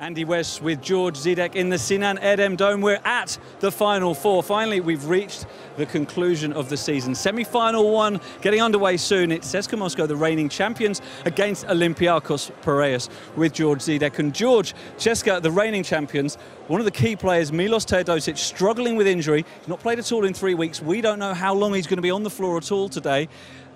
Andy West with George Zidek in the Sinan Erdem Dome. We're at the Final Four. Finally, we've reached the conclusion of the season. Semi-final one getting underway soon. It's CSKA Moscow, the reigning champions, against Olympiacos Piraeus with George Zidek. And George, CSKA, the reigning champions, one of the key players, Milos Teodosic, struggling with injury. He's not played at all in 3 weeks. We don't know how long he's going to be on the floor at all today.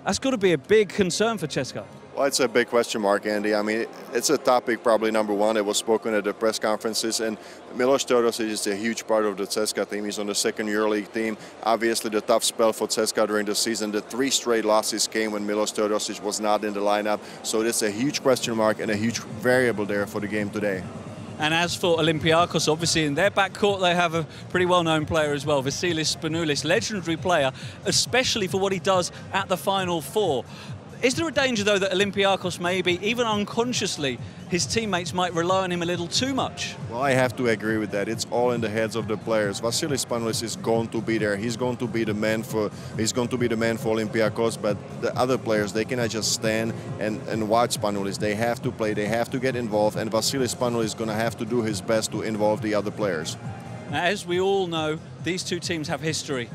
That's got to be a big concern for CSKA. Well, it's a big question mark, Andy. I mean, it's a topic probably number one. It was spoken at the press conferences, and Milos Teodosic is a huge part of the CSKA team. He's on the second EuroLeague team. Obviously, the tough spell for CSKA during the season, the 3 straight losses came when Milos Teodosic was not in the lineup. So it's a huge question mark and a huge variable there for the game today. And as for Olympiacos, obviously in their backcourt they have a pretty well-known player as well, Vasilis Spanoulis, legendary player, especially for what he does at the Final Four. Is there a danger, though, that Olympiacos maybe, even unconsciously, his teammates might rely on him a little too much? Well, I have to agree with that. It's all in the heads of the players. Vasilis Spanoulis is going to be there. He's going to be the man for Olympiacos, but the other players, they cannot just stand and watch Spanoulis. They have to play, they have to get involved, and Vasilis Spanoulis is going to have to do his best to involve the other players. Now, as we all know, these two teams have history.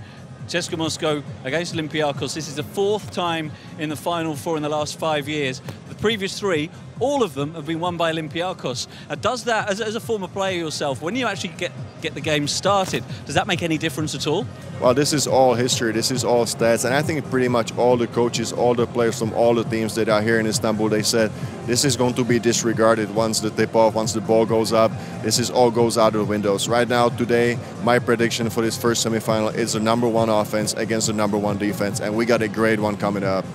CSKA Moscow against Olympiacos. This is the 4th time in the Final Four in the last 5 years. The previous 3, all of them have been won by Olympiacos. Does that, as a former player yourself, when you actually get the game started, does that make any difference at all? Well, this is all history, this is all stats, and I think pretty much all the coaches, all the players from all the teams that are here in Istanbul, they said this is going to be disregarded once the tip-off, once the ball goes up. This is all goes out of the windows. Right now, today, my prediction for this first semifinal is the #1 offense against the #1 defense, and we got a great one coming up.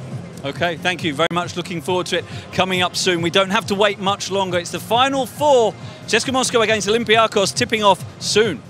Okay, thank you very much. Looking forward to it coming up soon. We don't have to wait much longer. It's the Final Four. CSKA Moscow against Olympiacos, tipping off soon.